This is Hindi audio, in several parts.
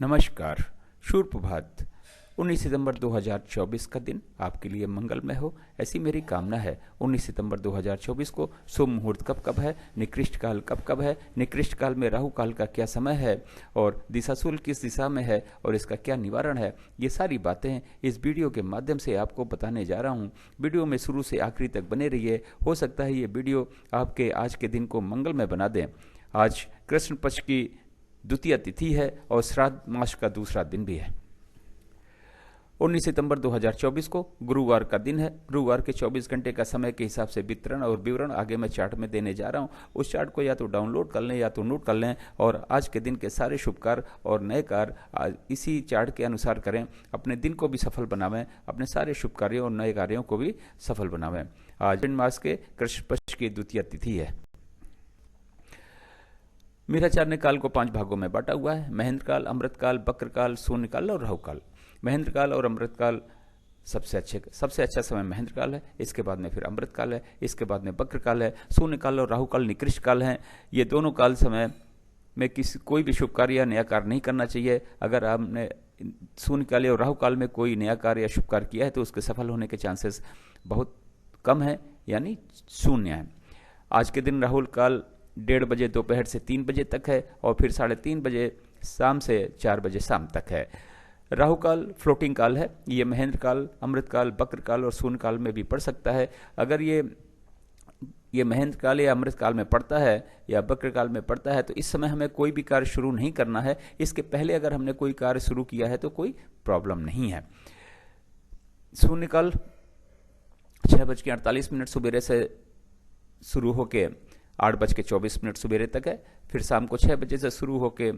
नमस्कार। शुभ प्रभात। 19 सितंबर 2024 का दिन आपके लिए मंगलमय हो, ऐसी मेरी कामना है। 19 सितंबर 2024 को शुभ मुहूर्त कब कब है, निकृष्ट काल कब कब है, निकृष्ट काल में राहु काल का क्या समय है और दिशाशूल किस दिशा में है और इसका क्या निवारण है, ये सारी बातें इस वीडियो के माध्यम से आपको बताने जा रहा हूँ। वीडियो में शुरू से आखिरी तक बने रहिए। हो सकता है ये वीडियो आपके आज के दिन को मंगलमय बना दें। आज कृष्ण पक्ष की द्वितीय तिथि है और श्राद्ध मास का दूसरा दिन भी है। 19 सितंबर 2024 को गुरुवार का दिन है। गुरुवार के 24 घंटे का समय के हिसाब से वितरण और विवरण आगे मैं चार्ट में देने जा रहा हूं। उस चार्ट को या तो डाउनलोड कर लें या तो नोट कर लें और आज के दिन के सारे शुभ कार्य और नए कार्य इसी चार्ट के अनुसार करें। अपने दिन को भी सफल बनावें, अपने सारे शुभ कार्यों और नए कार्यों को भी सफल बनावें। आज मास के कृष्ण पक्ष की द्वितीय तिथि है। मेरा चार्ट काल को 5 भागों में बांटा हुआ है। महेंद्र काल, अमृत काल, बक्र काल, शून्य काल और राहु काल। महेंद्र काल और अमृत काल सबसे अच्छा समय महेंद्र काल है। इसके बाद में फिर अमृत काल है, इसके बाद में बक्र काल है। शून्य काल और राहु काल निकृष्ट काल हैं। ये दोनों काल समय में कोई भी शुभ कार्य या नया कार्य नहीं करना चाहिए। अगर आपने शून्य काल और राहु काल में कोई नया कार्य या शुभ कार्य किया है तो उसके सफल होने के चांसेस बहुत कम है, यानी शून्य है। आज के दिन राहु काल 1:30 बजे दोपहर से 3 बजे तक है और फिर 3:30 बजे शाम से 4 बजे शाम तक है। राहु काल फ्लोटिंग काल है। ये महेंद्र काल, अमृत काल, बक्र काल और शून्य काल में भी पड़ सकता है। अगर ये महेंद्र काल या अमृत काल में पड़ता है या बक्र काल में पड़ता है तो इस समय हमें कोई भी कार्य शुरू नहीं करना है। इसके पहले अगर हमने कोई कार्य शुरू किया है तो कोई प्रॉब्लम नहीं है। शून्य काल 6:48 सुबेरे से शुरू होके 8:24 सुबेरे तक है। फिर शाम को 6 बजे से शुरू होके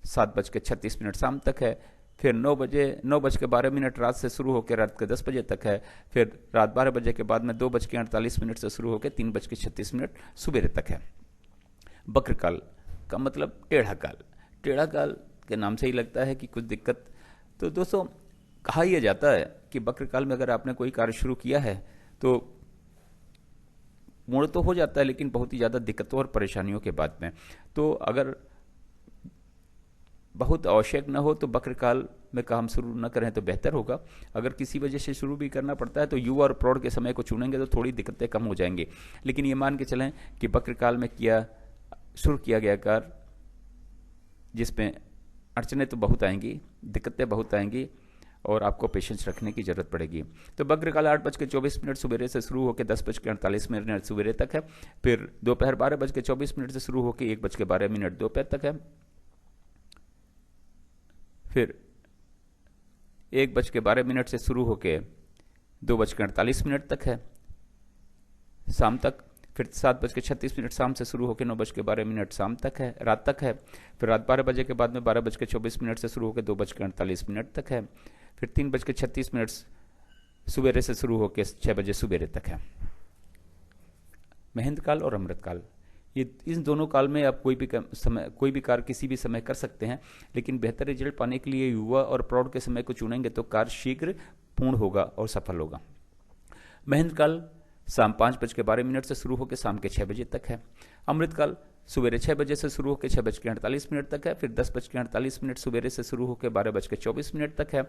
7:36 शाम तक है। फिर 9:12 रात से शुरू होकर रात के 10 बजे तक है। फिर रात 12 बजे के बाद में 2:48 से शुरू होकर 3:36 सुबेरे तक है। बक्र काल का मतलब टेढ़ा काल। टेढ़ा काल के नाम से ही लगता है कि कुछ दिक्कत। तो दोस्तों, कहा यह जाता है कि बक्र काल में अगर आपने कोई कार्य शुरू किया है तो मूड तो हो जाता है, लेकिन बहुत ही ज़्यादा दिक्कतों और परेशानियों के बाद में। तो अगर बहुत आवश्यक न हो तो बक्र काल में काम शुरू न करें तो बेहतर होगा। अगर किसी वजह से शुरू भी करना पड़ता है तो युवा और प्रौढ़ के समय को चुनेंगे तो थोड़ी दिक्कतें कम हो जाएंगी। लेकिन ये मान के चलें कि बक्र काल में शुरू किया गया कार्य जिसमें अड़चने तो बहुत आएंगी, दिक्कतें बहुत आएंगी और आपको पेशेंस रखने की जरूरत पड़ेगी। तो बक्र काल 8:24 सुबेरे से शुरू होकर 10:48 सुबेरे तक है। फिर दोपहर 12:24 से शुरू होकर 1:12 दोपहर तक है। फिर 1:12 से शुरू होकर 2:48 तक है शाम तक। फिर 7:36 शाम से शुरू होकर 9:12 शाम तक है, रात तक है। फिर रात 12 बजे के बाद में 12:24 से शुरू होकर 2:48 तक है। फिर 3:36 सुबेरे से शुरू होकर 6 बजे सुबेरे तक है। महेंद्र काल और अमृत काल, ये इन दोनों काल में आप कोई भी कार्य किसी भी समय कर सकते हैं, लेकिन बेहतर रिजल्ट पाने के लिए युवा और प्रौढ़ के समय को चुनेंगे तो कार्य शीघ्र पूर्ण होगा और सफल होगा। महेंद्र काल शाम 5:12 से शुरू होकर शाम के 6 बजे तक है। अमृत काल सुबेरे 6 बजे से शुरू होकर 6:48 तक है। फिर 10:48 सुबेरे से शुरू होकर 12:24 तक है।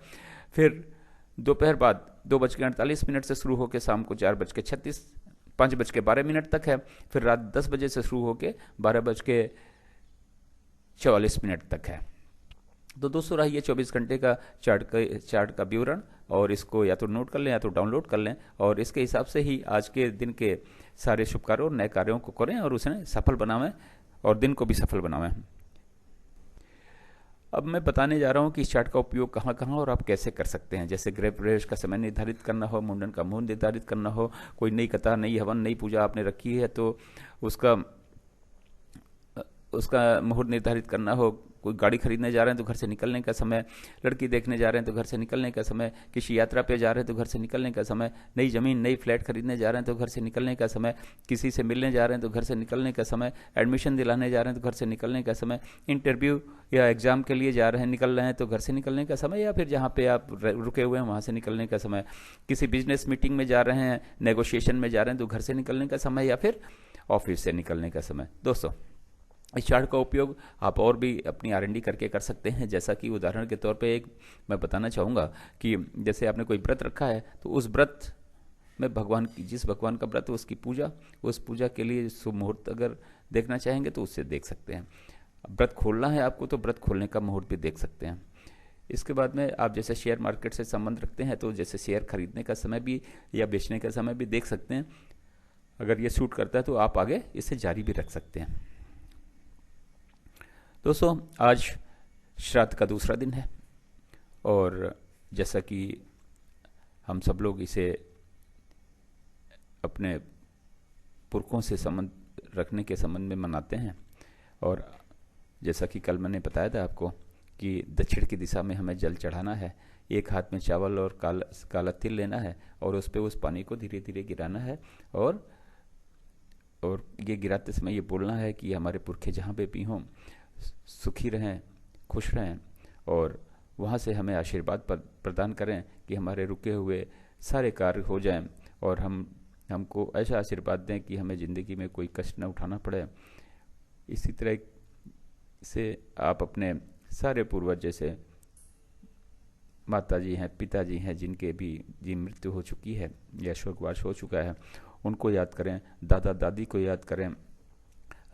फिर दोपहर बाद 2:48 से शुरू होकर शाम को 5:12 तक है। फिर रात 10 बजे से शुरू होकर 12:44 तक है। तो दोस्तों, रही 24 घंटे का चार्ट का विवरण, और इसको या तो नोट कर लें या तो डाउनलोड कर लें और इसके हिसाब से ही आज के दिन के सारे शुभ कार्यों और नए कार्यों को करें और उसे सफल बनावें और दिन को भी सफल बनावें। अब मैं बताने जा रहा हूं कि इस चार्ट का उपयोग कहां कहां और आप कैसे कर सकते हैं। जैसे गृह प्रवेश का समय निर्धारित करना हो, मुंडन का मुहूर्त निर्धारित करना हो, कोई नई कथा, नई हवन, नई पूजा आपने रखी है तो उसका मुहूर्त निर्धारित करना हो, कोई गाड़ी खरीदने जा रहे हैं तो घर से निकलने का समय, लड़की देखने जा रहे हैं तो घर से निकलने का समय, किसी यात्रा पे जा रहे हैं तो घर से निकलने का समय, नई जमीन, नई फ्लैट खरीदने जा रहे हैं तो घर से निकलने का समय, किसी से मिलने जा रहे हैं तो घर से निकलने का समय, एडमिशन दिलाने जा रहे हैं तो घर से निकलने का समय, इंटरव्यू या एग्जाम के लिए जा रहे हैं, निकल रहे हैं तो घर से निकलने का समय, या फिर जहाँ पे आप रुके हुए हैं वहाँ से निकलने का समय, किसी बिजनेस मीटिंग में जा रहे हैं, नेगोशिएशन में जा रहे हैं तो घर से निकलने का समय, या फिर ऑफिस से निकलने का समय। दोस्तों, इस चार्ट का उपयोग आप और भी अपनी R&D करके कर सकते हैं। जैसा कि उदाहरण के तौर पे एक मैं बताना चाहूँगा कि जैसे आपने कोई व्रत रखा है तो उस व्रत में भगवान की, जिस भगवान का व्रत है उसकी पूजा, उस पूजा के लिए शुभ मुहूर्त अगर देखना चाहेंगे तो उससे देख सकते हैं। व्रत खोलना है आपको तो व्रत खोलने का मुहूर्त भी देख सकते हैं। इसके बाद में आप जैसे शेयर मार्केट से संबंध रखते हैं तो जैसे शेयर खरीदने का समय भी या बेचने का समय भी देख सकते हैं। अगर ये सूट करता है तो आप आगे इसे जारी भी रख सकते हैं। दोस्तों, आज श्राद्ध का दूसरा दिन है और जैसा कि हम सब लोग इसे अपने पुरखों से संबंध रखने के संबंध में मनाते हैं, और जैसा कि कल मैंने बताया था आपको कि दक्षिण की दिशा में हमें जल चढ़ाना है। एक हाथ में चावल और काला तिल लेना है और उस पर उस पानी को धीरे धीरे गिराना है, और ये गिराते समय ये बोलना है कि हमारे पुरखे जहाँ पे भी हों सुखी रहें, खुश रहें, और वहाँ से हमें आशीर्वाद प्रदान करें कि हमारे रुके हुए सारे कार्य हो जाएं, और हमको ऐसा आशीर्वाद दें कि हमें ज़िंदगी में कोई कष्ट न उठाना पड़े। इसी तरह से आप अपने सारे पूर्वज, जैसे माता जी हैं, पिताजी हैं, जिनकी मृत्यु हो चुकी है या स्वर्गवास हो चुका है, उनको याद करें। दादा दादी को याद करें।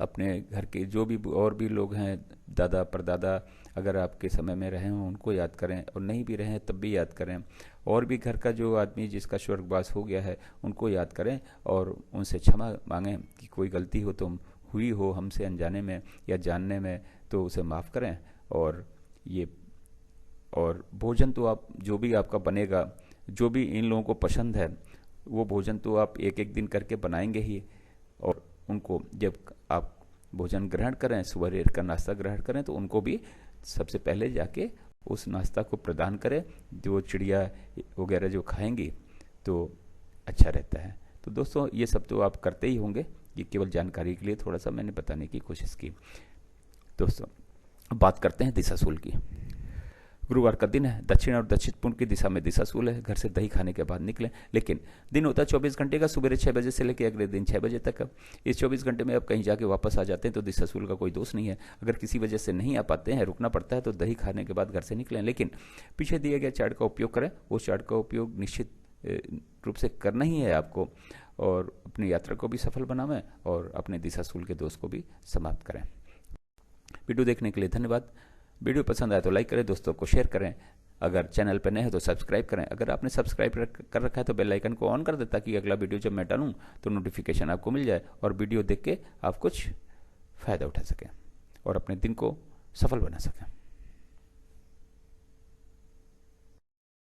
अपने घर के जो भी और भी लोग हैं, दादा परदादा अगर आपके समय में रहे हों उनको याद करें, और नहीं भी रहे तब भी याद करें। और भी घर का जो आदमी जिसका स्वर्गवास हो गया है उनको याद करें और उनसे क्षमा मांगें कि कोई गलती हो तो हुई हो हमसे अनजाने में या जानने में, तो उसे माफ़ करें। और भोजन तो आप जो भी आपका बनेगा, जो भी इन लोगों को पसंद है वो भोजन तो आप एक एक दिन करके बनाएंगे ही, और उनको जब आप भोजन ग्रहण करें, सुबह का नाश्ता ग्रहण करें, तो उनको भी सबसे पहले जाके उस नाश्ता को प्रदान करें। जो चिड़िया वगैरह जो खाएंगी तो अच्छा रहता है। तो दोस्तों, ये सब तो आप करते ही होंगे, ये केवल जानकारी के लिए थोड़ा सा मैंने बताने की कोशिश की। दोस्तों, बात करते हैं दिशाशूल की। गुरुवार का दिन है, दक्षिण और दक्षिण पूर्व की दिशा में दिशाशूल है। घर से दही खाने के बाद निकलें, लेकिन दिन होता है 24 घंटे का, सुबह 6 बजे से लेकर अगले दिन 6 बजे तक। इस 24 घंटे में आप कहीं जाके वापस आ जाते हैं तो दिशाशूल का कोई दोष नहीं है। अगर किसी वजह से नहीं आ पाते हैं, रुकना पड़ता है, तो दही खाने के बाद घर से निकलें, लेकिन पीछे दिए गए चार्ट का उपयोग करें। उस चार्ट का उपयोग निश्चित रूप से करना ही है आपको, और अपनी यात्रा को भी सफल बनावें और अपने दिशाशूल के दोष को भी समाप्त करें। वीडियो देखने के लिए धन्यवाद। वीडियो पसंद आए तो लाइक करें, दोस्तों को शेयर करें। अगर चैनल पर नए हैं तो सब्सक्राइब करें। अगर आपने सब्सक्राइब कर रखा है तो बेल आइकन को ऑन कर दें, ताकि अगला वीडियो जब मैं डालूं तो नोटिफिकेशन आपको मिल जाए और वीडियो देख के आप कुछ फ़ायदा उठा सकें और अपने दिन को सफल बना सकें।